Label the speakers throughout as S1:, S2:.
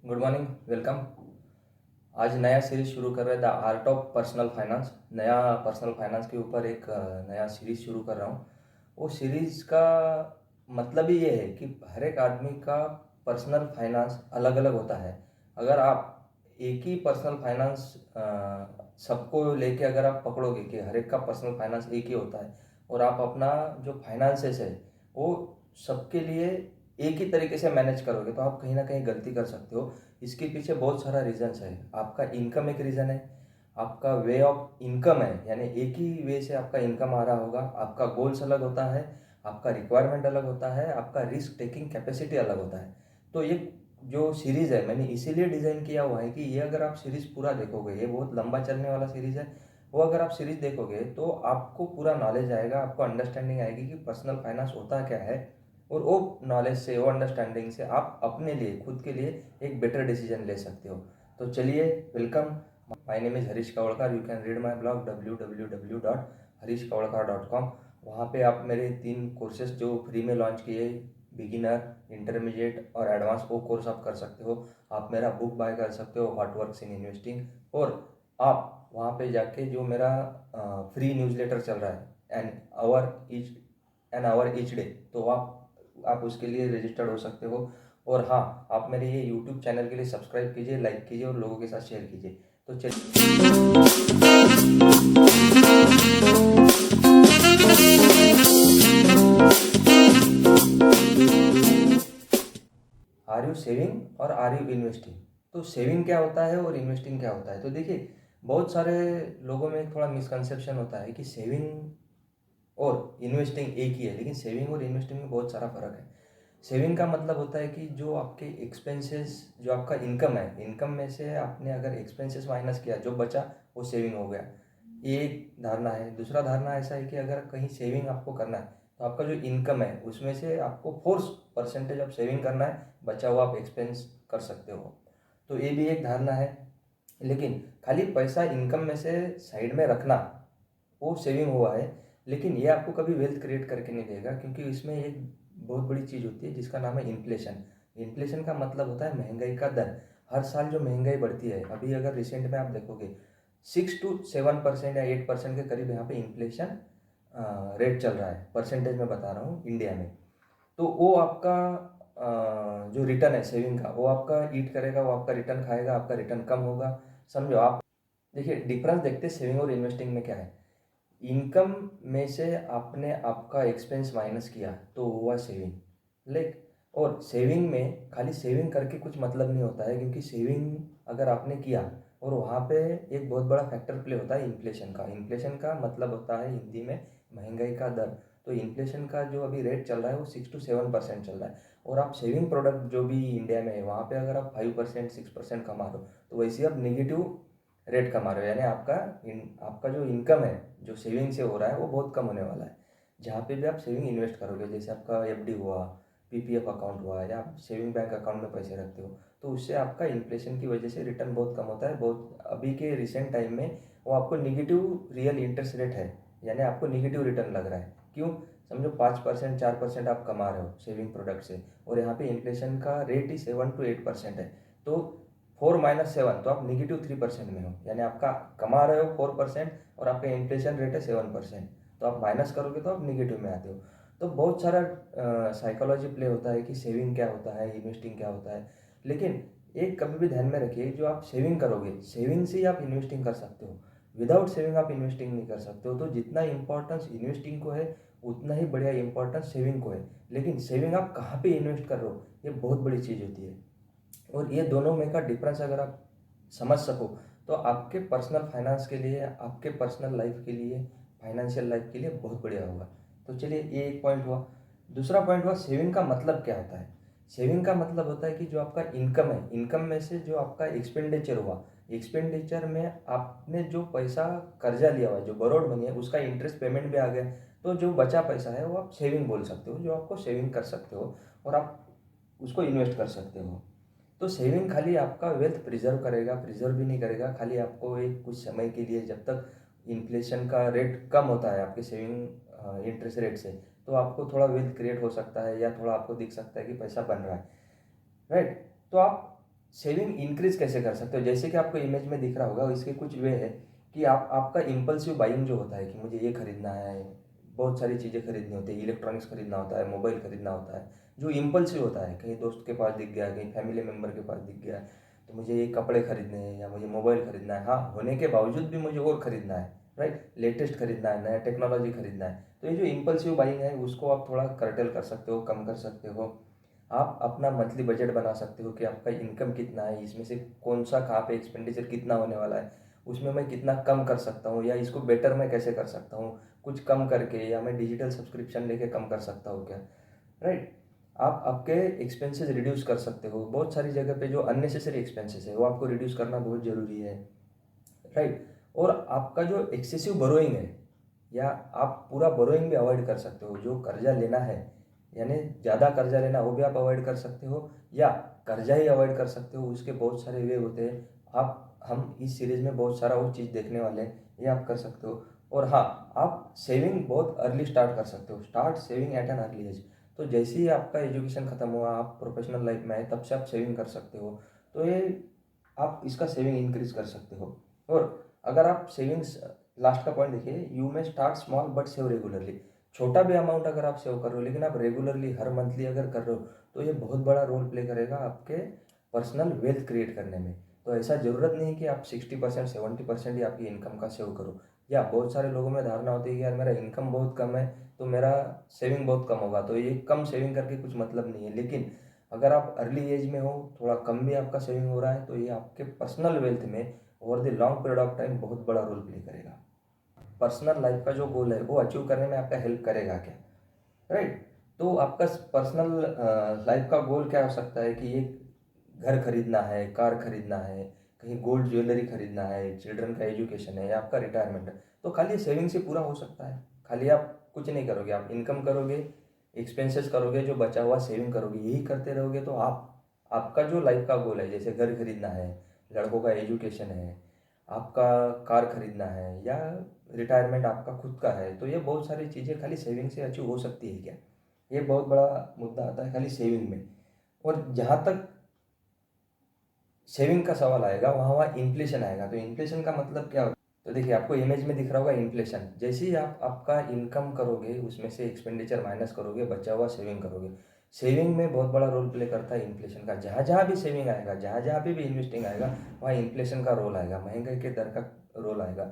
S1: Good morning, welcome. आज नया series शुरू कर रहे हैं, the art of personal finance. नया पर्सनल फाइनेंस के ऊपर एक नया सीरीज शुरू कर रहा हूँ। वो सीरीज का मतलब ही ये है कि हर एक आदमी का पर्सनल फाइनेंस अलग अलग होता है। अगर आप एक ही पर्सनल फाइनेंस सबको लेके अगर आप पकड़ोगे कि हर एक का पर्सनल फाइनेंस एक ही होता है और आप अपना जो फाइनेंसेस है वो सबके लिए एक ही तरीके से मैनेज करोगे तो आप कहीं ना कहीं गलती कर सकते हो। इसके पीछे बहुत सारा रीजंस है। आपका इनकम एक रीज़न है, आपका वे ऑफ इनकम है, यानी एक ही वे से आपका इनकम आ रहा होगा, आपका गोल्स अलग होता है, आपका रिक्वायरमेंट अलग होता है, आपका रिस्क टेकिंग कैपेसिटी अलग होता है। तो ये जो सीरीज़ है मैंने इसीलिए डिज़ाइन किया हुआ है कि ये अगर आप सीरीज़ पूरा देखोगे, ये बहुत लंबा चलने वाला सीरीज़ है, वो अगर आप सीरीज़ देखोगे तो आपको पूरा नॉलेज आएगा, आपको अंडरस्टैंडिंग आएगी कि पर्सनल फाइनेंस होता क्या है। और वो नॉलेज से, वो अंडरस्टैंडिंग से आप अपने लिए, खुद के लिए एक बेटर डिसीजन ले सकते हो। तो चलिए, welcome. My name is Harish Kawadkar. You can read my blog www.harishkawadkar.com। वहाँ पे आप मेरे 3 कोर्सेज जो फ्री में लॉन्च किए, बिगिनर, इंटरमीडिएट और एडवांस, वो कोर्स आप कर सकते हो। आप मेरा बुक बाय कर सकते हो, व्हाट वर्क्स इन इन्वेस्टिंग। और आप वहाँ पे जाके जो मेरा फ्री न्यूज़लेटर चल रहा है, एन आवर ईच डे, तो आप उसके लिए रजिस्टर्ड हो सकते हो। और हाँ, आप मेरे ये यूट्यूब चैनल के लिए सब्सक्राइब कीजिए, लाइक कीजिए और लोगों के साथ शेयर कीजिए। तो चलिए, आर यू सेविंग और आर यू इन्वेस्टिंग? तो सेविंग क्या होता है और इन्वेस्टिंग क्या होता है? तो देखिए, बहुत सारे लोगों में थोड़ा मिसकंसेप्शन होता है कि सेविंग और इन्वेस्टिंग एक ही है, लेकिन सेविंग और इन्वेस्टिंग में बहुत सारा फर्क है। सेविंग का मतलब होता है कि जो आपके एक्सपेंसेस, जो आपका इनकम है, इनकम में से आपने अगर एक्सपेंसेस माइनस किया, जो बचा वो सेविंग हो गया। ये एक धारणा है। दूसरा धारणा ऐसा है कि अगर कहीं सेविंग आपको करना है तो आपका जो इनकम है उसमें से आपको 4% ऑफ सेविंग करना है, बचा हुआ आप एक्सपेंस कर सकते हो। तो ये भी एक धारणा है। लेकिन खाली पैसा इनकम में से साइड में रखना, वो सेविंग हुआ है, लेकिन ये आपको कभी वेल्थ क्रिएट करके नहीं देगा, क्योंकि इसमें एक बहुत बड़ी चीज़ होती है जिसका नाम है इन्फ्लेशन। इन्फ्लेशन का मतलब होता है महंगाई का दर। हर साल जो महंगाई बढ़ती है, अभी अगर रिसेंट में आप देखोगे 6 to 7% या 8% के करीब यहाँ पे इन्फ्लेशन रेट चल रहा है। परसेंटेज में बता रहा हूँ इंडिया में। तो वो आपका जो रिटर्न है सेविंग का, वो आपका ईट करेगा, वो आपका रिटर्न खाएगा, आपका रिटर्न कम होगा। समझो आप। देखिए, डिफरेंस देखते सेविंग और इन्वेस्टिंग में क्या है। इनकम में से आपने आपका एक्सपेंस माइनस किया तो हुआ सेविंग। लाइक, और सेविंग में खाली सेविंग करके कुछ मतलब नहीं होता है, क्योंकि सेविंग अगर आपने किया और वहाँ पे एक बहुत बड़ा फैक्टर प्ले होता है इन्फ्लेशन का। इन्फ्लेशन का मतलब होता है हिंदी में महंगाई का दर। तो इन्फ्लेशन का जो अभी रेट चल रहा है वो 6 to 7% चल रहा है। और आप सेविंग प्रोडक्ट जो भी इंडिया में है वहाँ पे अगर आप 5% 6% कमा रहे हो, तो वैसे ही आप नेगेटिव रेट कमा रहे हो, यानी आपका जो इनकम है, जो सेविंग से हो रहा है, वो बहुत कम होने वाला है। जहाँ पे भी आप सेविंग इन्वेस्ट करोगे, जैसे आपका एफडी हुआ, पीपीएफ अकाउंट हुआ, या आप सेविंग बैंक अकाउंट में पैसे रखते हो, तो उससे आपका इन्फ्लेशन की वजह से रिटर्न बहुत कम होता है। बहुत अभी के रिसेंट टाइम में वो आपको निगेटिव रियल इंटरेस्ट रेट है, यानी आपको निगेटिव रिटर्न लग रहा है। क्यों? समझो 5% 4% आप कमा रहे हो सेविंग प्रोडक्ट से, और यहाँ पे इन्फ्लेशन का रेट ही 7 to 8% है। तो 4 - 7, तो आप -3% में हो, यानी आपका कमा रहे हो 4% और आपका इन्फ्लेशन रेट है 7%। तो आप माइनस करोगे तो आप निगेटिव में आते हो। तो बहुत सारा साइकोलॉजी प्ले होता है कि सेविंग क्या होता है, इन्वेस्टिंग क्या होता है। लेकिन एक कभी भी ध्यान में रखिए, जो आप सेविंग करोगे, सेविंग से ही आप इन्वेस्टिंग कर सकते हो। विदाउट सेविंग आप इन्वेस्टिंग नहीं कर सकते हो। तो जितना इंपॉर्टेंस इन्वेस्टिंग को है, उतना ही बढ़िया इंपॉर्टेंस सेविंग को है। लेकिन सेविंग आप कहाँ पे इन्वेस्ट कर रहे हो, ये बहुत बड़ी चीज़ होती है। और ये दोनों में का डिफरेंस अगर आप समझ सको, तो आपके पर्सनल फाइनेंस के लिए, आपके पर्सनल लाइफ के लिए, फाइनेंशियल लाइफ के लिए बहुत बढ़िया होगा। तो चलिए, ये एक पॉइंट हुआ। दूसरा पॉइंट हुआ सेविंग का मतलब क्या होता है। सेविंग का मतलब होता है कि जो आपका इनकम है, इनकम में से जो आपका एक्सपेंडिचर हुआ, एक्सपेंडिचर में आपने जो पैसा कर्जा लिया हुआ है, जो बरोड मनी है, उसका इंटरेस्ट पेमेंट भी आ गया, तो जो बचा पैसा है वो आप सेविंग बोल सकते हो, जो आपको सेविंग कर सकते हो और आप उसको इन्वेस्ट कर सकते हो। तो सेविंग खाली आपका वेल्थ प्रिजर्व करेगा, प्रिजर्व भी नहीं करेगा, खाली आपको एक कुछ समय के लिए, जब तक इन्फ्लेशन का रेट कम होता है आपके सेविंग इंटरेस्ट रेट से, तो आपको थोड़ा वेल्थ क्रिएट हो सकता है, या थोड़ा आपको दिख सकता है कि पैसा बन रहा है, राइट। तो आप सेविंग इंक्रीज कैसे कर सकते हो, जैसे कि आपको इमेज में दिख रहा होगा, इसके कुछ वे है कि आपका इम्पल्सिव बाइंग जो होता है कि मुझे ये खरीदना है, बहुत सारी चीज़ें खरीदनी होती है, इलेक्ट्रॉनिक्स खरीदना होता है, मोबाइल खरीदना होता है, जो इम्पल्सिव होता है, कहीं दोस्त के पास दिख गया, कहीं फैमिली मेम्बर के पास दिख गया, तो मुझे ये कपड़े खरीदने हैं या मुझे मोबाइल खरीदना है, हाँ होने के बावजूद भी मुझे और खरीदना है, राइट, लेटेस्ट खरीदना है, नया टेक्नोलॉजी खरीदना है। तो ये जो इम्पल्सिव बाइंग है उसको आप थोड़ा कर्टेल कर सकते हो, कम कर सकते हो। आप अपना मंथली बजट बना सकते हो कि आपका इनकम कितना है, इसमें से कौन सा कहाँ पे एक्सपेंडिचर कितना होने वाला है, उसमें मैं कितना कम कर सकता हूँ, या इसको बेटर मैं कैसे कर सकता हूँ कुछ कम करके, या मैं डिजिटल सब्सक्रिप्शन लेके कम कर सकता हूँ क्या, राइट। आप आपके एक्सपेंसेस रिड्यूस कर सकते हो, बहुत सारी जगह पे जो अननेसेसरी एक्सपेंसेस है वो आपको रिड्यूस करना बहुत ज़रूरी है, राइट। और आपका जो एक्सेसिव बोरोइंग है, या आप पूरा बोरोइंग भी अवॉइड कर सकते हो, जो कर्जा लेना है यानी ज़्यादा कर्जा लेना वो भी आप अवॉइड कर सकते हो, या कर्जा ही अवॉइड कर सकते हो, उसके बहुत सारे वे होते हैं। आप हम इस सीरीज़ में बहुत सारा और चीज़ देखने वाले हैं, ये आप कर सकते हो। और हाँ, आप सेविंग बहुत अर्ली स्टार्ट कर सकते हो, start saving at an early age. तो जैसे ही आपका एजुकेशन ख़त्म हुआ, आप प्रोफेशनल लाइफ में आए, तब से आप सेविंग कर सकते हो। तो ये आप इसका सेविंग इंक्रीज कर सकते हो। और अगर आप सेविंग्स, लास्ट का पॉइंट देखिए, you may start small but save regularly. छोटा भी अमाउंट अगर आप सेव कर रहे हो, लेकिन आप रेगुलरली हर मंथली अगर कर रहे हो, तो ये बहुत बड़ा रोल प्ले करेगा आपके पर्सनल वेल्थ क्रिएट करने में। तो ऐसा ज़रूरत नहीं कि आप 60% 70% ही आपकी इनकम का सेव करो। या बहुत सारे लोगों में धारणा होती है कि यार मेरा इनकम बहुत कम है तो मेरा सेविंग बहुत कम होगा, तो ये कम सेविंग करके कुछ मतलब नहीं है। लेकिन अगर आप अर्ली एज में हो, थोड़ा कम भी आपका सेविंग हो रहा है, तो ये आपके पर्सनल वेल्थ में over the long period of time बहुत बड़ा रोल प्ले करेगा। पर्सनल लाइफ का जो गोल है वो अचीव करने में आपका हेल्प करेगा क्या, राइट। तो आपका पर्सनल लाइफ का गोल क्या हो सकता है कि एक घर खरीदना है, कार खरीदना है, कहीं गोल्ड ज्वेलरी खरीदना है, चिल्ड्रन का एजुकेशन है, या आपका रिटायरमेंट है। तो खाली सेविंग से पूरा हो सकता है, खाली आप कुछ नहीं करोगे, आप इनकम करोगे, एक्सपेंसेस करोगे, जो बचा हुआ सेविंग करोगे, यही करते रहोगे, तो आप आपका जो लाइफ का गोल है, जैसे घर खरीदना है, लड़कों का एजुकेशन है, आपका कार खरीदना है, या रिटायरमेंट आपका खुद का है, तो ये बहुत सारी चीज़ें खाली सेविंग से अचीव हो सकती है क्या, ये बहुत बड़ा मुद्दा आता है खाली सेविंग में। और जहाँ तक सेविंग का सवाल आएगा, वहाँ वहाँ इन्फ्लेशन आएगा। तो इन्फ्लेशन का मतलब क्या होता है, तो देखिए आपको इमेज में दिख रहा होगा इन्फ्लेशन। जैसे ही आप आपका इनकम करोगे, उसमें से एक्सपेंडिचर माइनस करोगे, बचा हुआ सेविंग करोगे, सेविंग में बहुत बड़ा रोल प्ले करता है इन्फ्लेशन का। जहाँ जहाँ भी सेविंग आएगा, जहाँ जहाँ पे भी इन्वेस्टिंग आएगा, वहाँ इन्फ्लेशन का रोल आएगा, महंगाई के दर का रोल आएगा।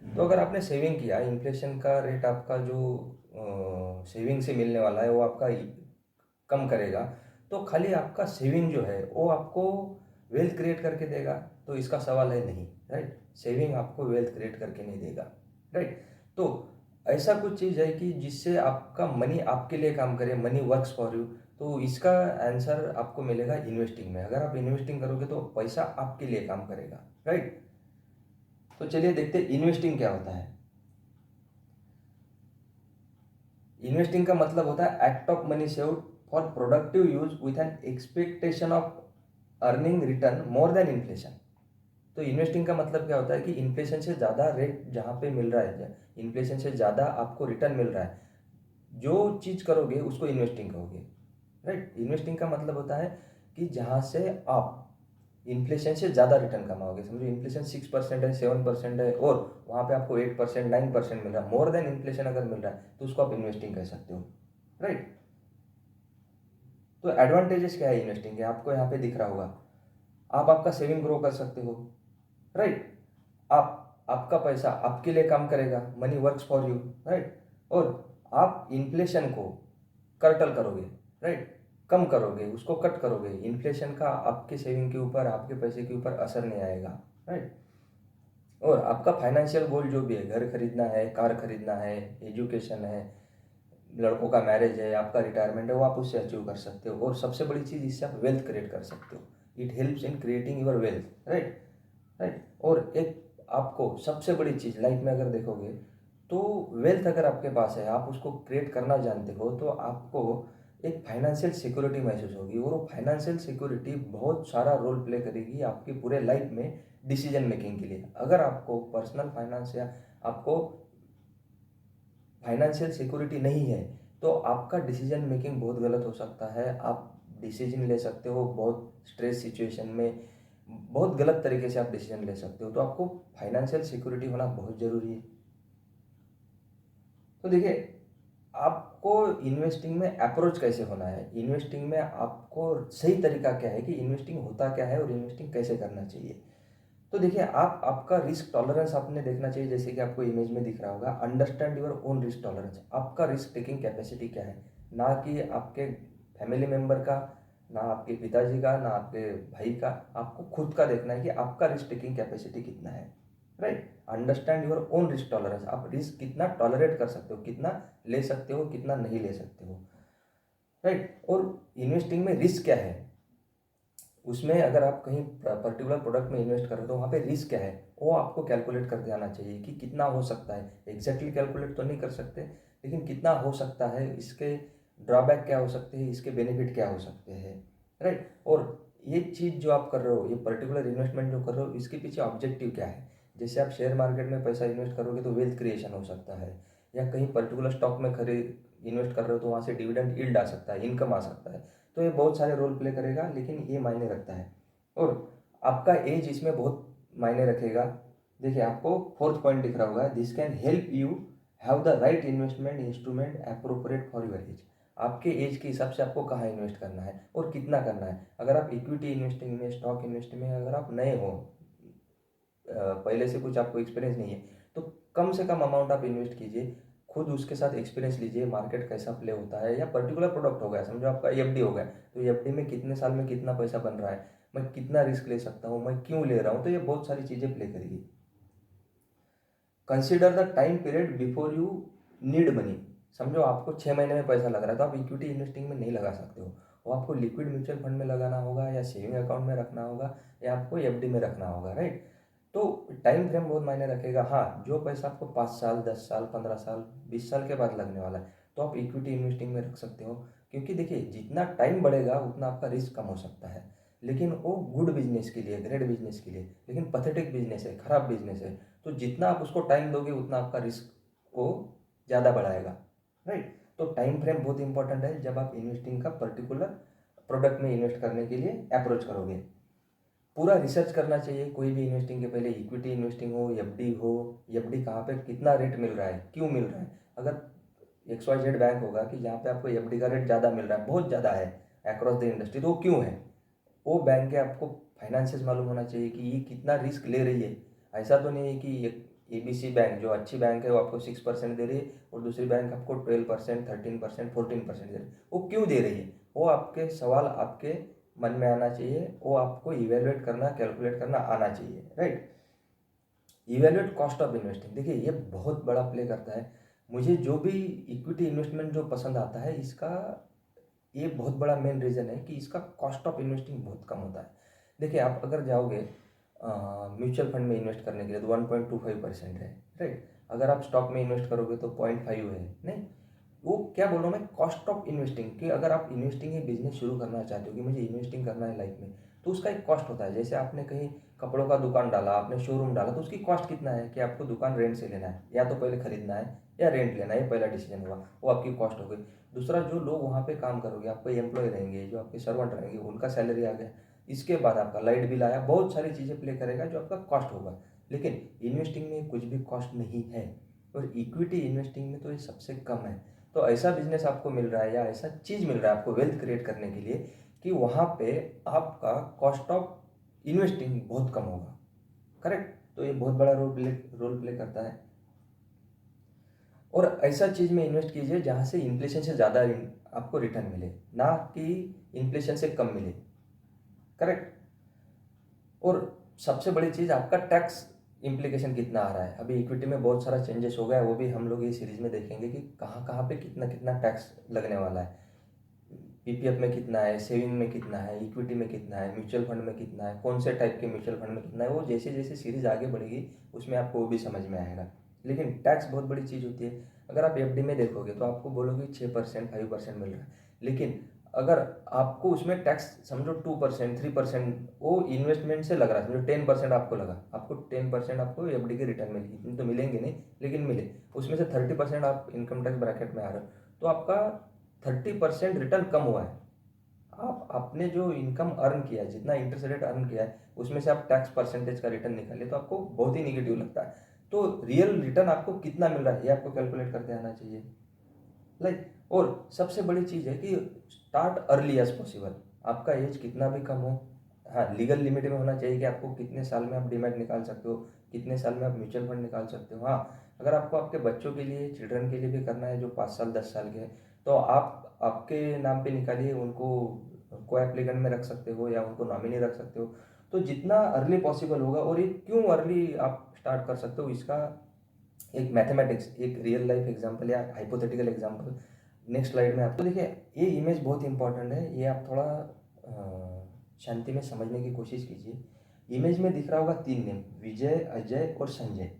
S1: तो अगर आपने सेविंग किया, इन्फ्लेशन का रेट आपका जो सेविंग से मिलने वाला है वो आपका कम करेगा, तो खाली आपका सेविंग जो है वो आपको वेल्थ क्रिएट करके देगा, तो इसका सवाल है नहीं, राइट। सेविंग आपको वेल्थ क्रिएट करके नहीं देगा, राइट। तो ऐसा कुछ चीज़ है कि जिससे आपका मनी आपके लिए काम करे, मनी वर्क्स फॉर यू, तो इसका आंसर आपको मिलेगा इन्वेस्टिंग में। अगर आप इन्वेस्टिंग करोगे तो पैसा आपके लिए काम करेगा, राइट। तो चलिए देखते हैं इन्वेस्टिंग क्या होता है। इन्वेस्टिंग का मतलब होता है act of money saved for productive use with an expectation of earning return more than inflation. तो इन्वेस्टिंग का मतलब क्या होता है कि इन्फ्लेशन से ज़्यादा रेट जहाँ पे मिल रहा है, इन्फ्लेशन से ज़्यादा आपको रिटर्न मिल रहा है, जो चीज़ करोगे उसको इन्वेस्टिंग कहोगे, राइट। इन्वेस्टिंग का मतलब होता है कि जहाँ से आप इन्फ्लेशन से ज़्यादा रिटर्न कमाओगे। समझो इन्फ्लेशन 6% है, 7% है, और वहाँ पे आपको 8% 9% मिल रहा है, मोर देन इन्फ्लेशन अगर मिल रहा है, तो उसको आप इन्वेस्टिंग कह सकते हो, राइट। तो एडवांटेजेस क्या है इन्वेस्टिंग के, आपको यहाँ पे दिख रहा होगा। आप आपका सेविंग ग्रो कर सकते हो, राइट। आप आपका पैसा आपके लिए काम करेगा, money works for you, right. और आप इन्फ्लेशन को कर्टल करोगे, राइट, कम करोगे, उसको कट करोगे। इन्फ्लेशन का आपके सेविंग के ऊपर, आपके पैसे के ऊपर असर नहीं आएगा, राइट। और आपका फाइनेंशियल गोल जो भी है, घर खरीदना है, कार खरीदना है, एजुकेशन है, लड़कों का मैरिज है, आपका रिटायरमेंट है, वो आप उससे अचीव कर सकते हो। और सबसे बड़ी चीज़, इससे आप वेल्थ क्रिएट कर सकते हो। It helps in creating your wealth, right, right. और एक आपको सबसे बड़ी चीज़ लाइफ में अगर देखोगे, तो वेल्थ अगर आपके पास है, आप उसको क्रिएट करना जानते हो, तो आपको एक फाइनेंशियल सिक्योरिटी महसूस होगी। और वो फाइनेंशियल सिक्योरिटी बहुत सारा रोल प्ले करेगी आपकी पूरे लाइफ में डिसीजन मेकिंग के लिए। अगर आपको पर्सनल फाइनेंस या आपको फाइनेंशियल सिक्योरिटी नहीं है, तो आपका डिसीजन मेकिंग बहुत गलत हो सकता है। आप डिसीजन ले सकते हो बहुत स्ट्रेस सिचुएशन में, बहुत गलत तरीके से आप डिसीजन ले सकते हो। तो आपको फाइनेंशियल सिक्योरिटी होना बहुत ज़रूरी है। तो देखिए, आपको इन्वेस्टिंग में अप्रोच कैसे होना है, इन्वेस्टिंग में आपको सही तरीका क्या है कि इन्वेस्टिंग होता क्या है और इन्वेस्टिंग कैसे करना चाहिए। तो देखिए, आप आपका रिस्क टॉलरेंस आपने देखना चाहिए, जैसे कि आपको इमेज में दिख रहा होगा, understand your own risk tolerance. आपका रिस्क टेकिंग कैपेसिटी क्या है, ना कि आपके फैमिली मेम्बर का, ना आपके पिताजी का, ना आपके भाई का। आपको खुद का देखना है कि आपका रिस्क टेकिंग कैपेसिटी कितना है। Right, understand your own risk tolerance. आप रिस्क कितना टॉलरेट कर सकते हो, कितना ले सकते हो, कितना नहीं ले सकते हो। राइट, और इन्वेस्टिंग में रिस्क क्या है, उसमें अगर आप कहीं पर्टिकुलर प्रोडक्ट में इन्वेस्ट कर रहे हो तो वहाँ पे रिस्क क्या है वो आपको कैलकुलेट करके आना चाहिए कि कितना हो सकता है। एग्जैक्टली कैलकुलेट तो नहीं कर सकते, लेकिन कितना हो सकता है, इसके ड्रॉबैक क्या हो सकते हैं, इसके बेनिफिट क्या हो सकते हैं। राइट, और ये चीज़ जो आप कर रहे हो, ये पर्टिकुलर इन्वेस्टमेंट जो कर रहे हो, इसके पीछे ऑब्जेक्टिव क्या है। जैसे आप शेयर मार्केट में पैसा इन्वेस्ट करोगे तो वेल्थ क्रिएशन हो सकता है, या कहीं पर्टिकुलर स्टॉक में खरीद इन्वेस्ट कर रहे हो तो वहाँ से डिविडेंड यील्ड आ सकता है, इनकम आ सकता है। तो ये बहुत सारे रोल प्ले करेगा, लेकिन ये मायने रखता है। और आपका एज इसमें बहुत मायने रखेगा। देखिए, आपको फोर्थ पॉइंट दिख रहा होगा, this can help you have the right investment instrument appropriate for your age. आपके एज के हिसाब से आपको कहाँ इन्वेस्ट करना है और कितना करना है। अगर आप इक्विटी इन्वेस्टिंग में, स्टॉक इन्वेस्टिंग में अगर आप नए हो, पहले से कुछ आपको एक्सपीरियंस नहीं है, तो कम से कम अमाउंट आप इन्वेस्ट कीजिए। खुद उसके साथ एक्सपीरियंस लीजिए, मार्केट कैसा प्ले होता है, या पर्टिकुलर प्रोडक्ट हो गया, समझो आपका एफडी हो गया, तो एफडी में कितने साल में कितना पैसा बन रहा है, मैं कितना रिस्क ले सकता हूँ, मैं क्यों ले रहा हूँ। तो ये बहुत सारी चीज़ें प्ले करेगी। Consider the time period before you need money. समझो आपको 6 महीने में पैसा लग रहा है, तो आप इक्विटी इन्वेस्टिंग में नहीं लगा सकते हो। वो आपको लिक्विड म्यूचुअल फंड में लगाना होगा, या सेविंग अकाउंट में रखना होगा, या आपको एफडी में रखना होगा। राइट, तो टाइम फ्रेम बहुत मायने रखेगा। हाँ, जो पैसा आपको 5 साल, 10 साल, 15 साल, 20 साल के बाद लगने वाला है, तो आप इक्विटी इन्वेस्टिंग में रख सकते हो। क्योंकि देखिए, जितना टाइम बढ़ेगा उतना आपका रिस्क कम हो सकता है। लेकिन वो गुड बिजनेस के लिए, ग्रेट बिजनेस के लिए। लेकिन पथेटिक बिजनेस है, खराब बिजनेस है, तो जितना आप उसको टाइम दोगे उतना आपका रिस्क को ज़्यादा बढ़ाएगा। राइट, तो टाइम फ्रेम बहुत इंपॉर्टेंट है जब आप इन्वेस्टिंग का पर्टिकुलर प्रोडक्ट में इन्वेस्ट करने के लिए अप्रोच करोगे। पूरा रिसर्च करना चाहिए कोई भी इन्वेस्टिंग के पहले, इक्विटी इन्वेस्टिंग हो, एफडी हो, एफडी कहाँ पे कितना रेट मिल रहा है, क्यों मिल रहा है। अगर XYZ बैंक होगा कि जहाँ पे आपको एफडी का रेट ज़्यादा मिल रहा है, बहुत ज़्यादा है अक्रॉस द इंडस्ट्री, तो वो क्यों है। वो बैंक के आपको फाइनेंसिस मालूम होना चाहिए कि ये कितना रिस्क ले रही है। ऐसा तो नहीं है कि एक ABC बैंक जो अच्छी बैंक है वो आपको 6% दे रही है और दूसरी बैंक आपको 12%, 13%, 14% दे रही है। वो क्यों दे रही है, वो आपके सवाल आपके मन में आना चाहिए, वो आपको इवेलुएट करना, कैलकुलेट करना आना चाहिए। Right, evaluate cost of investing, देखिए ये बहुत बड़ा प्ले करता है। मुझे जो भी इक्विटी इन्वेस्टमेंट जो पसंद आता है, इसका ये बहुत बड़ा मेन रीज़न है कि इसका कॉस्ट ऑफ इन्वेस्टिंग बहुत कम होता है। देखिए, आप अगर जाओगे म्यूचुअल फंड में इन्वेस्ट करने के लिए तो 1.25% है। राइट, अगर आप स्टॉक में इन्वेस्ट करोगे तो 0.5 है। नहीं, वो क्या बोल रहा हूँ मैं, कॉस्ट ऑफ इन्वेस्टिंग, कि अगर आप इन्वेस्टिंग एक बिजनेस शुरू करना चाहते हो कि मुझे इन्वेस्टिंग करना है लाइफ में, तो उसका एक कॉस्ट होता है। जैसे आपने कहीं कपड़ों का दुकान डाला, आपने शोरूम डाला, तो उसकी कॉस्ट कितना है कि आपको दुकान रेंट से लेना है, या तो पहले खरीदना है या रेंट लेना है, ये पहला डिसीजन हुआ, वो आपकी कॉस्ट हो गई। दूसरा, जो लोग वहाँ पे काम करोगे, आपके एम्प्लॉय रहेंगे, जो आपके सर्वेंट रहेंगे, उनका सैलरी आ गया। इसके बाद आपका लाइट बिल आया, बहुत सारी चीज़ें प्ले करेगा जो आपका कॉस्ट होगा। लेकिन इन्वेस्टिंग में कुछ भी कॉस्ट नहीं है, और इक्विटी इन्वेस्टिंग में तो ये सबसे कम है। तो ऐसा बिजनेस आपको मिल रहा है, या ऐसा चीज़ मिल रहा है आपको वेल्थ क्रिएट करने के लिए, कि वहाँ पे आपका कॉस्ट ऑफ इन्वेस्टिंग बहुत कम होगा। करेक्ट, तो ये बहुत बड़ा रोल प्ले करता है। और ऐसा चीज़ में इन्वेस्ट कीजिए जहाँ से इन्फ्लेशन से ज़्यादा आपको रिटर्न मिले, ना कि इन्फ्लेशन से कम मिले। करेक्ट, और सबसे बड़ी चीज़, आपका टैक्स इम्प्लीकेशन कितना आ रहा है। अभी इक्विटी में बहुत सारा चेंजेस हो गया है, वो भी हम लोग ये सीरीज में देखेंगे कि कहाँ कहाँ पे कितना कितना टैक्स लगने वाला है। PPF में कितना है, सेविंग में कितना है, इक्विटी में कितना है, म्यूचुअल फंड में कितना है, कौन से टाइप के म्यूचुअल फंड में कितना है। वो जैसे जैसे सीरीज आगे बढ़ेगी उसमें आपको वो भी समझ में आएगा। लेकिन टैक्स बहुत बड़ी चीज़ होती है। अगर आप FD में देखोगे तो आपको बोलोगे 6%, 5% मिल रहा है, लेकिन अगर आपको उसमें टैक्स समझो 2%, 3% वो इन्वेस्टमेंट से लग रहा है, समझो 10% आपको लगा, आपको 10% आपको FD के रिटर्न मिलेगी, इतनी तो मिलेंगे नहीं, लेकिन मिले। उसमें से 30% आप इनकम टैक्स ब्रैकेट में आ रहे हो, तो आपका 30% रिटर्न कम हुआ है। आप आपने जो इनकम अर्न किया है, जितना इंटरेस्ट रेट अर्न किया है, उसमें से आप टैक्स परसेंटेज का रिटर्न निकालिए तो आपको बहुत ही निगेटिव लगता है। तो रियल रिटर्न आपको कितना मिल रहा है ये आपको कैलकुलेट करके आना चाहिए। और सबसे बड़ी चीज़ है कि स्टार्ट अर्ली एज पॉसिबल। आपका एज कितना भी कम हो, हाँ लीगल लिमिट में होना चाहिए कि आपको कितने साल में आप डीमैट निकाल सकते हो, कितने साल में आप म्यूचुअल फंड निकाल सकते हो। हाँ, अगर आपको आपके बच्चों के लिए, चिल्ड्रन के लिए भी करना है जो 5 साल 10 साल के हैं, तो आप आपके नाम पे निकालिए, उनको को एप्लीकेंट में रख सकते हो या उनको नॉमिनी रख सकते हो। तो जितना अर्ली पॉसिबल होगा, और ये क्यों अर्ली आप स्टार्ट कर सकते हो इसका एक मैथमेटिक्स, एक रियल लाइफ एग्जांपल या हाइपोथेटिकल एग्जांपल नेक्स्ट स्लाइड में आपको देखिए। ये इमेज बहुत इंपॉर्टेंट है, ये आप थोड़ा शांति में समझने की कोशिश कीजिए। इमेज में दिख रहा होगा 3 नेम, विजय, अजय और संजय।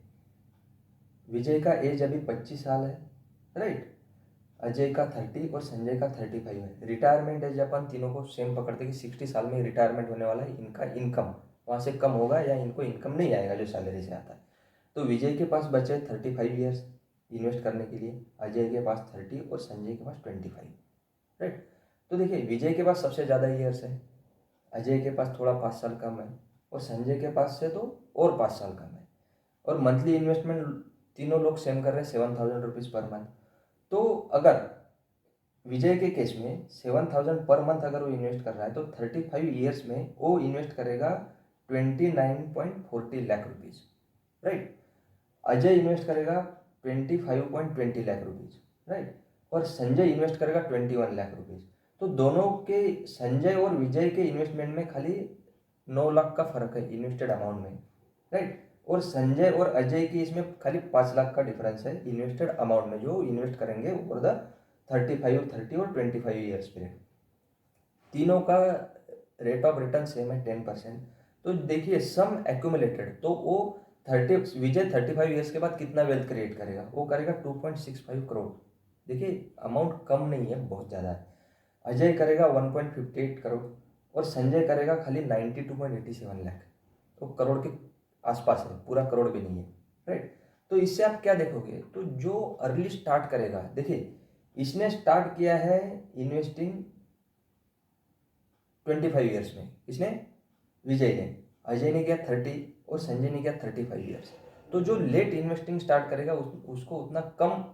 S1: विजय का एज अभी 25 साल है, राइट। अजय का 30 और संजय का 35 है। रिटायरमेंट एज अपन तीनों को सेम पकड़ते कि 60 साल में रिटायरमेंट होने वाला है। इनका इनकम वहाँ से कम होगा या इनको इनकम नहीं आएगा जो सैलरी से आता है। तो विजय के पास बचे 35 ईयर्स इन्वेस्ट करने के लिए, अजय के पास 30 और संजय के पास 25, राइट। तो देखिए विजय के पास सबसे ज़्यादा ईयर्स है, अजय के पास थोड़ा 5 साल कम है, और संजय के पास से तो और 5 साल कम है। और मंथली इन्वेस्टमेंट तीनों लोग सेम कर रहे हैं, 7,000 रुपीज़ पर मंथ। तो अगर विजय के केस में 7,000 पर मंथ अगर वो इन्वेस्ट कर रहा है तो 35 ईयर्स में वो इन्वेस्ट करेगा 29.40 lakh rupees, right. Ajay invest करेगा 25.20 लाख रुपीज़, राइट। और संजय इन्वेस्ट करेगा 21 लाख रुपीज़। तो दोनों के, संजय और विजय के इन्वेस्टमेंट में खाली 9 लाख का फर्क है इन्वेस्टेड अमाउंट में, राइट। और संजय और अजय की इसमें खाली 5 लाख का डिफरेंस है इन्वेस्टेड अमाउंट में, जो इन्वेस्ट करेंगे ओवर द 35, 30 और 25 ईयर्स पीरियड। तीनों का रेट ऑफ रिटर्न सेम है 10%। तो देखिए सम एक्यूमुलेटेड, तो वो 30, विजय 35 ईयर्स के बाद कितना वेल्थ क्रिएट करेगा, वो करेगा 2.65 करोड़। देखिए अमाउंट कम नहीं है, बहुत ज़्यादा है। अजय करेगा 1.58 करोड़ और संजय करेगा खाली 92.87 लाख। तो करोड़ के आसपास है, पूरा करोड़ भी नहीं है, राइट। तो इससे आप क्या देखोगे, तो जो अर्ली स्टार्ट करेगा, देखिए इसने स्टार्ट किया है इन्वेस्टिंग 25 ईयर्स में, इसने विजय ने, अजय ने किया 30 और संजय ने किया 35 ईयर्स। तो जो लेट इन्वेस्टिंग स्टार्ट करेगा उसको उतना कम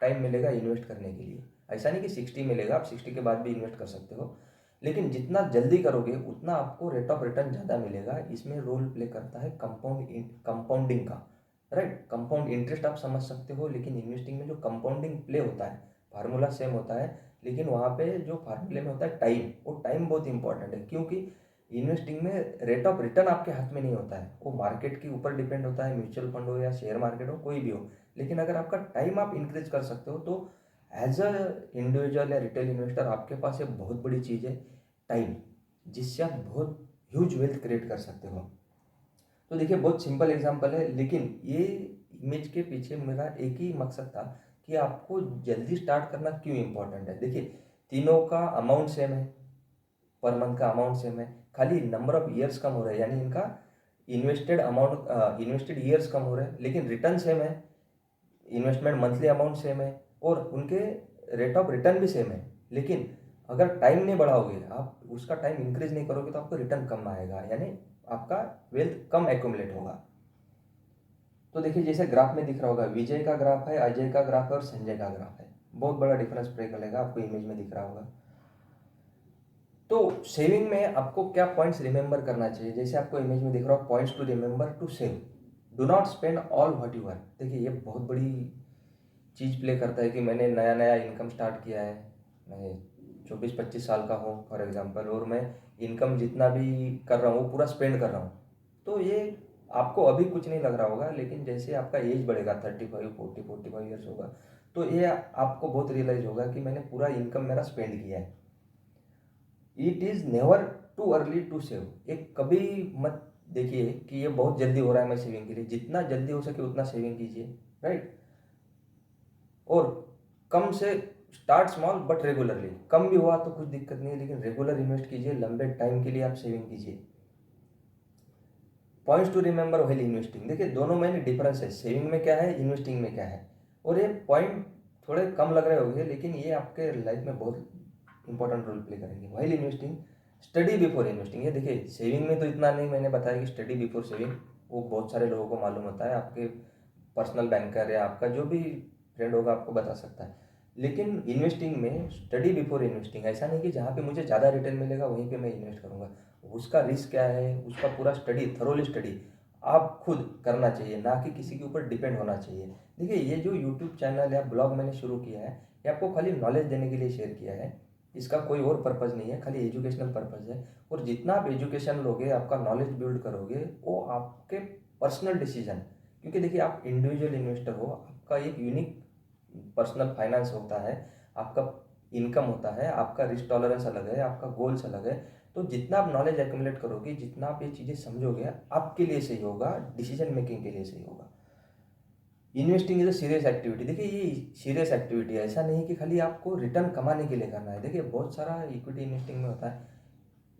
S1: टाइम मिलेगा इन्वेस्ट करने के लिए। ऐसा नहीं कि 60 मिलेगा, आप 60 के बाद भी इन्वेस्ट कर सकते हो, लेकिन जितना जल्दी करोगे उतना आपको रेट ऑफ रिटर्न ज़्यादा मिलेगा। इसमें रोल प्ले करता है कंपाउंडिंग का, राइट। कंपाउंड इंटरेस्ट आप समझ सकते हो, लेकिन इन्वेस्टिंग में जो कंपाउंडिंग प्ले होता है, फार्मूला सेम होता है, लेकिन वहाँ पे जो फार्मूले में होता है टाइम, वो टाइम बहुत इंपॉर्टेंट है। क्योंकि इन्वेस्टिंग में रेट ऑफ रिटर्न आपके हाथ में नहीं होता है, वो मार्केट के ऊपर डिपेंड होता है, म्यूचुअल फंड हो या शेयर मार्केट हो, कोई भी हो। लेकिन अगर आपका टाइम आप इंक्रीज कर सकते हो तो एज अ इंडिविजुअल या रिटेल इन्वेस्टर आपके पास एक बहुत बड़ी चीज़ है टाइम, जिससे आप बहुत ह्यूज वेल्थ क्रिएट कर सकते हो। तो देखिए बहुत सिंपल एग्जांपल है, लेकिन ये इमेज के पीछे मेरा एक ही मकसद था कि आपको जल्दी स्टार्ट करना क्यों इम्पोर्टेंट है। देखिए तीनों का अमाउंट सेम है, पर मंथ का अमाउंट सेम है, खाली नंबर ऑफ ईयर्स कम हो रहा है, यानी इनका इन्वेस्टेड अमाउंट, इन्वेस्टेड ईयर्स कम हो रहे हैं, लेकिन रिटर्न सेम है, इन्वेस्टमेंट मंथली अमाउंट सेम है, और उनके रेट ऑफ रिटर्न भी सेम है। लेकिन अगर टाइम नहीं बढ़ाओगे, आप उसका टाइम इंक्रीज नहीं करोगे, तो आपको रिटर्न कम आएगा, यानी आपका वेल्थ कम एक्यूमुलेट होगा। तो देखिए जैसे ग्राफ में दिख रहा होगा, विजय का ग्राफ है, अजय का ग्राफ है और संजय का ग्राफ है, बहुत बड़ा डिफरेंस प्ले करेगा, आपको इमेज में दिख रहा होगा। तो सेविंग में आपको क्या पॉइंट्स रिमेंबर करना चाहिए, जैसे आपको इमेज में दिख रहा हो, points to remember to save, do not spend all what you earn. देखिए ये बहुत बड़ी चीज़ प्ले करता है कि मैंने नया नया इनकम स्टार्ट किया है, मैं 24-25 साल का हूँ फॉर एग्जांपल, और मैं इनकम जितना भी कर रहा हूँ वो पूरा स्पेंड कर रहा हूँ। तो ये आपको अभी कुछ नहीं लग रहा होगा, लेकिन जैसे आपका एज बढ़ेगा, 35, 40, 45 ईयर्स होगा, तो ये आपको बहुत रियलाइज होगा कि मैंने पूरा इनकम मेरा स्पेंड किया है। It is never too early to save. एक कभी मत देखिए कि ये बहुत जल्दी हो रहा है मैं सेविंग के लिए, जितना जल्दी हो सके उतना सेविंग कीजिए, राइट। और कम से स्टार्ट स्मॉल बट रेगुलरली, कम भी हुआ तो कुछ दिक्कत नहीं है, लेकिन रेगुलर इन्वेस्ट कीजिए, लंबे टाइम के लिए आप सेविंग कीजिए। Points to remember while investing, देखिए दोनों में डिफरेंस है, सेविंग में क्या है, इन्वेस्टिंग में क्या है। और ये पॉइंट थोड़े कम लग रहे होंगे, लेकिन ये आपके लाइफ में बहुत इंपॉर्टेंट रोल प्ले करेंगे। While investing, study before investing. ये देखिए सेविंग में तो इतना नहीं मैंने बताया कि स्टडी बिफोर सेविंग, वो बहुत सारे लोगों को मालूम होता है, आपके पर्सनल बैंकर या आपका जो भी फ्रेंड होगा आपको बता सकता है। लेकिन इन्वेस्टिंग में स्टडी बिफोर इन्वेस्टिंग, ऐसा नहीं कि जहाँ पे मुझे ज़्यादा रिटर्न मिलेगा वहीं पे मैं इन्वेस्ट करूँगा। उसका रिस्क क्या है, उसका पूरा स्टडी, थरोली स्टडी आप खुद करना चाहिए, ना कि किसी के ऊपर डिपेंड होना चाहिए। देखिए ये जो यूट्यूब चैनल या ब्लॉग मैंने शुरू किया है, ये आपको खाली नॉलेज देने के लिए शेयर किया है, इसका कोई और पर्पज़ नहीं है, खाली एजुकेशनल पर्पज़ है। और जितना आप एजुकेशन लोगे, आपका नॉलेज बिल्ड करोगे, वो आपके पर्सनल डिसीजन, क्योंकि देखिए आप इंडिविजुअल इन्वेस्टर हो, आपका एक यूनिक पर्सनल फाइनेंस होता है, आपका इनकम होता है, आपका रिस्क टॉलरेंस अलग है, आपका गोल्स अलग है। तो जितना आप नॉलेज एक्यूमुलेट करोगे, जितना आप ये चीज़ें समझोगे, आपके लिए सही होगा, डिसीजन मेकिंग के लिए सही होगा। Investing is a serious activity. देखिए ये सीरियस एक्टिविटी है, ऐसा नहीं कि खाली आपको रिटर्न कमाने के लिए करना है। देखिए बहुत सारा इक्विटी इन्वेस्टिंग में होता है,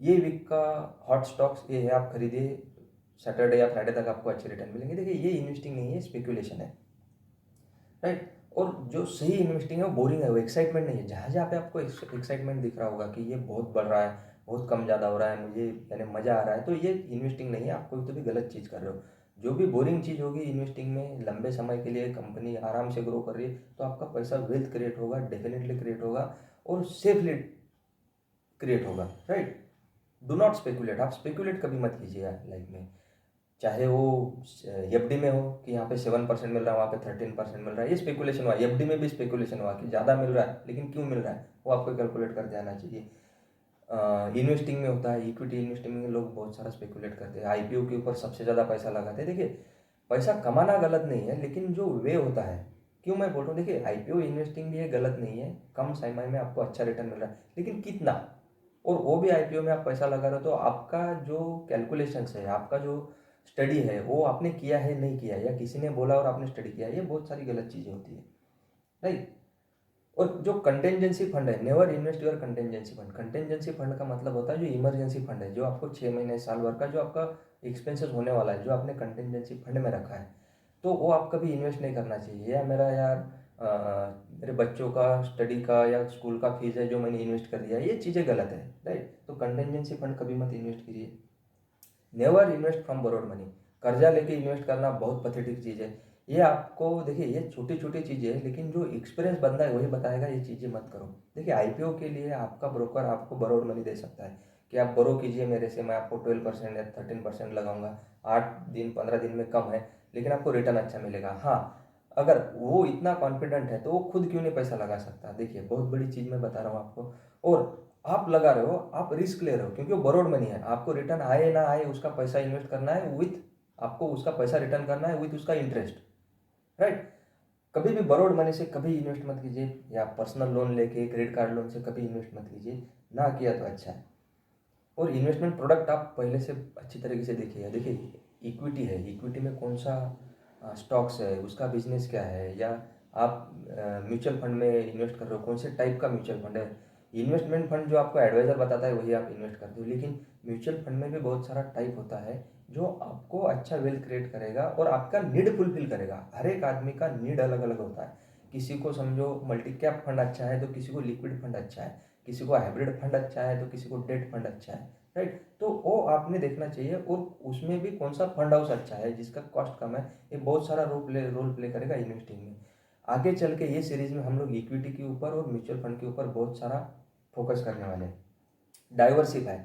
S1: ये वीक का हॉट स्टॉक्स ये है, आप खरीदिए, सैटरडे या फ्राइडे तक आपको अच्छे रिटर्न मिलेंगे। देखिए ये इन्वेस्टिंग नहीं है, स्पेकुलेशन है, राइट। और जो सही इन्वेस्टिंग है वो बोरिंग है, वो एक्साइटमेंट नहीं है। जहाँ जहाँ पे आपको एक्साइटमेंट दिख रहा होगा कि ये बहुत बढ़ रहा है, बहुत कम ज़्यादा हो रहा है, मुझे यानी मज़ा आ रहा है, तो ये इन्वेस्टिंग नहीं है, आप कोई तो भी गलत चीज़ कर रहे हो। जो भी बोरिंग चीज़ होगी इन्वेस्टिंग में, लंबे समय के लिए कंपनी आराम से ग्रो कर रही है, तो आपका पैसा वेल्थ क्रिएट होगा, डेफिनेटली क्रिएट होगा, और सेफली क्रिएट होगा, राइट। डू नॉट स्पेकुलेट, आप स्पेकुलेट कभी मत कीजिए लाइफ में, चाहे वो एफडी में हो कि यहाँ पे 7% मिल रहा है, वहाँ पे 13% मिल रहा है, ये स्पेकुलेशन हुआ। एफडी में भी स्पेकुलेशन हुआ कि ज़्यादा मिल रहा है, लेकिन क्यों मिल रहा है वो आपको कैलकुलेट करके आना चाहिए। इन्वेस्टिंग में होता है, इक्विटी इन्वेस्टिंग में लोग बहुत सारा स्पेकुलेट करते हैं, आईपीओ के ऊपर सबसे ज़्यादा पैसा लगाते हैं। देखिए पैसा कमाना गलत नहीं है, लेकिन जो वे होता है, क्यों मैं बोल रहा हूँ, देखिए आईपीओ इन्वेस्टिंग भी ये गलत नहीं है, कम समय में आपको अच्छा रिटर्न मिल रहा है, लेकिन कितना, और वो भी आईपीओ में आप पैसा लगा रहे हो, तो आपका जो कैलकुलेशंस है, आपका जो स्टडी है, वो आपने किया है नहीं किया है, या किसी ने बोला और आपने स्टडी किया है, ये बहुत सारी गलत चीज़ें होती है, राइट। और जो कंटेंजेंसी फंड है, never invest your contingency fund. Contingency fund का मतलब होता है जो इमरजेंसी फंड है, जो आपको 6 महीने साल भर का जो आपका एक्सपेंसेस होने वाला है, जो आपने कंटेंजेंसी फंड में रखा है, तो वो आप कभी इन्वेस्ट नहीं करना चाहिए। या मेरा यार मेरे बच्चों का स्टडी का या स्कूल का फीस है जो मैंने इन्वेस्ट कर दिया, ये चीज़ें गलत है, राइट। तो कंटेंजेंसी फंड कभी मत इन्वेस्ट कीजिए। Never invest from borrowed money, कर्जा लेके इन्वेस्ट करना बहुत पथेटिक चीज़ है। ये आपको देखिए ये छोटी छोटी चीज़ें है, लेकिन जो एक्सपीरियंस बंदा है वही बताएगा ये चीज़ें मत करो। देखिए आईपीओ के लिए आपका ब्रोकर आपको बोरोड मनी दे सकता है कि आप बोरो कीजिए मेरे से, मैं आपको 12% या 13% लगाऊंगा, 8 दिन 15 दिन में कम है, लेकिन आपको रिटर्न अच्छा मिलेगा। हाँ, अगर वो इतना कॉन्फिडेंट है तो वो खुद क्यों नहीं पैसा लगा सकता। देखिए बहुत बड़ी चीज़ मैं बता रहा हूँ आपको, और आप लगा रहे हो, आप रिस्क ले रहे हो, क्योंकि वो बोरोड मनी है, आपको रिटर्न आए ना आए उसका पैसा इन्वेस्ट करना है, विथ आपको उसका पैसा रिटर्न करना है विथ उसका इंटरेस्ट, राइट। कभी भी बोरोड मनी से कभी इन्वेस्ट मत कीजिए, या पर्सनल लोन लेके क्रेडिट कार्ड लोन से कभी इन्वेस्ट मत कीजिए, ना किया तो अच्छा है। और इन्वेस्टमेंट प्रोडक्ट आप पहले से अच्छी तरीके से देखिए। देखिए इक्विटी है, इक्विटी में कौन सा स्टॉक्स है, उसका बिजनेस क्या है, या आप म्यूचुअल फंड में इन्वेस्ट कर रहे हो, कौन से टाइप का म्यूचुअल फंड है। इन्वेस्टमेंट फंड जो आपको एडवाइज़र बताता है वही आप इन्वेस्ट करते हो, लेकिन म्यूचुअल फंड में भी बहुत सारा टाइप होता है जो आपको अच्छा वेल्थ क्रिएट करेगा और आपका नीड फुलफिल करेगा। हर एक आदमी का नीड अलग अलग होता है, किसी को समझो मल्टी कैप फंड अच्छा है तो किसी को लिक्विड फंड अच्छा है, किसी को हाइब्रिड फंड अच्छा है तो किसी को डेट फंड अच्छा है, राइट। तो वो आपने देखना चाहिए, और उसमें भी कौन सा फंड हाउस अच्छा है जिसका कॉस्ट कम है, ये बहुत सारा रोल प्ले करेगा इन्वेस्टिंग में। आगे चल के ये सीरीज में हम लोग इक्विटी के ऊपर और म्यूचुअल फंड के ऊपर बहुत सारा फोकस करने वाले हैं। डाइवर्सिफाई,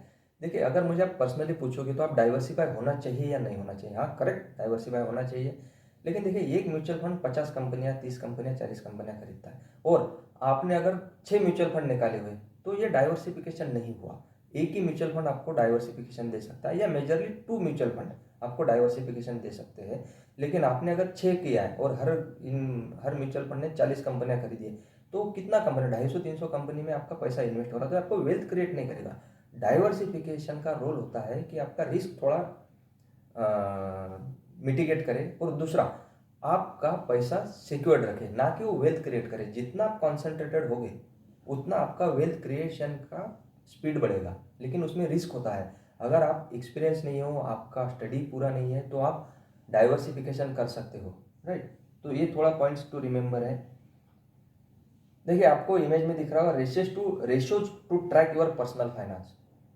S1: देखिए अगर मुझे आप पर्सनली पूछोगे तो आप डाइवर्सिफाई होना चाहिए या नहीं होना चाहिए, हाँ करेक्ट, डाइवर्सिफाई होना चाहिए। लेकिन देखिए एक म्यूचुअल फंड 50 कंपनियां, 30 कंपनियां, 40 कंपनियां खरीदता है, और आपने अगर 6 म्यूचुअल फंड निकाले हुए, तो ये डाइवर्सिफिकेशन नहीं हुआ। एक ही म्यूचुअल फंड आपको डाइवर्सिफिकेशन दे सकता है, या मेजरली 2 म्यूचुअल फंड आपको डाइवर्सिफिकेशन दे सकते हैं। लेकिन आपने अगर 6 किया है और हर म्यूचुअल फंड ने 40 कंपनियां खरीदी है, तो कितना कंपनी, 250-300 कंपनी में आपका पैसा इन्वेस्ट हो रहा है, तो आपको वेल्थ क्रिएट नहीं करेगा। डाइवर्सिफिकेशन का रोल होता है कि आपका रिस्क थोड़ा मिटिगेट करे, और दूसरा आपका पैसा सिक्योर्ड रखे, ना कि वो वेल्थ क्रिएट करे। जितना आप कॉन्सेंट्रेटेड होगे उतना आपका वेल्थ क्रिएशन का स्पीड बढ़ेगा, लेकिन उसमें रिस्क होता है। अगर आप एक्सपीरियंस नहीं हो, आपका स्टडी पूरा नहीं है, तो आप डाइवर्सिफिकेशन कर सकते हो, राइट। तो ये थोड़ा पॉइंट्स टू रिमेंबर है। देखिए आपको इमेज में दिख रहा होगा ratios to track your personal finance.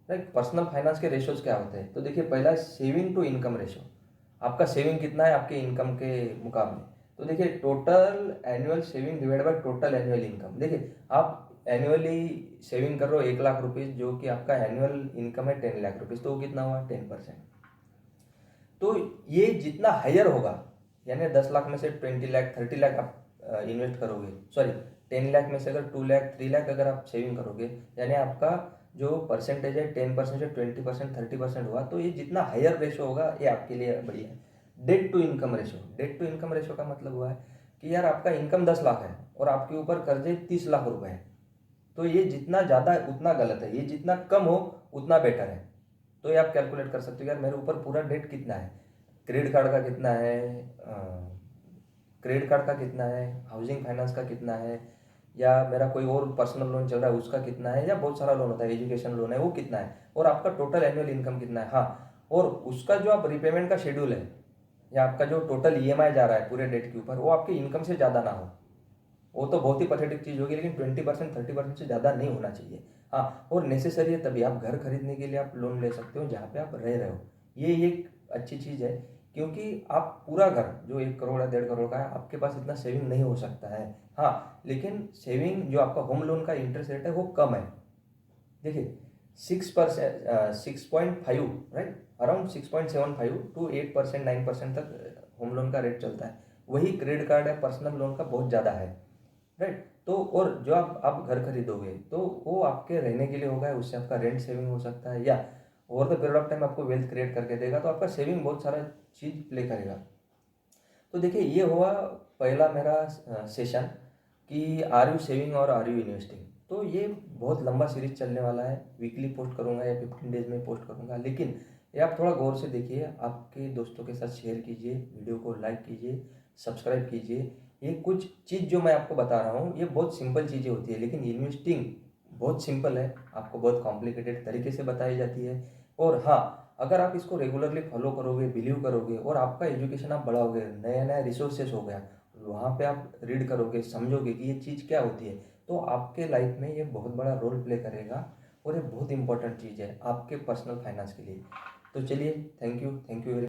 S1: Right, personal finance के रेशियोज क्या होते हैं? तो देखिए पहला सेविंग टू इनकम रेशियो, आपका सेविंग कितना है आपके इनकम के मुकाबले। तो देखिए total annual saving divide by total annual income. देखिए आप एनुअली सेविंग कर रहे हो 1,00,000 रुपीज़, जो कि आपका एनुअल इनकम है 10,00,000 रुपीज़, तो वो कितना हुआ 10%। तो ये जितना हायर होगा, यानी 10 लाख में से 20 लाख 30 लाख आप इन्वेस्ट करोगे, सॉरी 10 लाख में से अगर 2 लाख 3 लाख अगर आप सेविंग करोगे, यानी आपका जो परसेंटेज है 10% से 20% 30% हुआ। तो ये जितना हायर रेशो होगा ये आपके लिए बढ़िया है। Debt to income ratio, debt to income ratio का मतलब हुआ है कि यार आपका इनकम 10 लाख है और आपके ऊपर कर्जे 30 लाख रुपए है, तो ये जितना ज़्यादा उतना गलत है, ये जितना कम हो उतना बेटर है। तो ये आप कैलकुलेट कर सकते हो यार मेरे ऊपर पूरा डेट कितना है, क्रेडिट कार्ड का कितना है, क्रेडिट कार्ड का कितना है, हाउसिंग फाइनेंस का कितना है, या मेरा कोई और पर्सनल लोन चल रहा है उसका कितना है, या बहुत सारा लोन होता है, एजुकेशन लोन है वो कितना है, और आपका टोटल एनुअल इनकम कितना है। हाँ, और उसका जो आप रिपेमेंट का शेड्यूल है, या आपका जो टोटल ईएमआई जा रहा है पूरे डेट के ऊपर, वो आपके इनकम से ज़्यादा ना हो। वो तो बहुत ही पथेटिक चीज़ होगी, लेकिन 20% 30% से ज़्यादा नहीं होना चाहिए। हाँ, और नेसेसरी है तभी आप घर खरीदने के लिए आप लोन ले सकते हो जहाँ पे आप रह रहे हो। ये एक अच्छी चीज़ है, क्योंकि आप पूरा घर जो 1 करोड़ या 1.5 करोड़ का है, आपके पास इतना सेविंग नहीं हो सकता है। हाँ, लेकिन सेविंग जो आपका होम लोन का इंटरेस्ट रेट है वो कम है। देखिए 6%, 6.5, राइट, अराउंड 6.75 टू 8% 9% तक होम लोन का रेट चलता है। वही क्रेडिट कार्ड या पर्सनल लोन का बहुत ज़्यादा है। राइट, तो और जो आप घर खरीदोगे तो वो आपके रहने के लिए होगा, उससे आपका रेंट सेविंग हो सकता है, या over the period of time आपको वेल्थ क्रिएट करके देगा, तो आपका सेविंग बहुत सारा चीज़ प्ले करेगा। तो देखिए ये हुआ पहला मेरा सेशन कि आर यू सेविंग और आर यू इन्वेस्टिंग। तो ये बहुत लंबा सीरीज चलने वाला है, वीकली पोस्ट करूँगा या 15 डेज में पोस्ट करूँगा, लेकिन ये आप थोड़ा गौर से देखिए, आपके दोस्तों के साथ शेयर कीजिए, वीडियो को लाइक कीजिए, सब्सक्राइब कीजिए। ये कुछ चीज़ जो मैं आपको बता रहा हूँ ये बहुत सिंपल चीज़ें होती है, लेकिन इन्वेस्टिंग बहुत सिंपल है, आपको बहुत कॉम्प्लिकेटेड तरीके से बताई जाती है। और हाँ, अगर आप इसको रेगुलरली फॉलो करोगे, बिलीव करोगे, और आपका एजुकेशन आप बढ़ाओगे, नया नया रिसोर्सेस हो गया, वहाँ पे आप रीड करोगे, समझोगे कि ये चीज़ क्या होती है, तो आपके लाइफ में ये बहुत बड़ा रोल प्ले करेगा, और ये बहुत इंपॉर्टेंट चीज़ है आपके पर्सनल फाइनेंस के लिए। तो चलिए, थैंक यू वेरी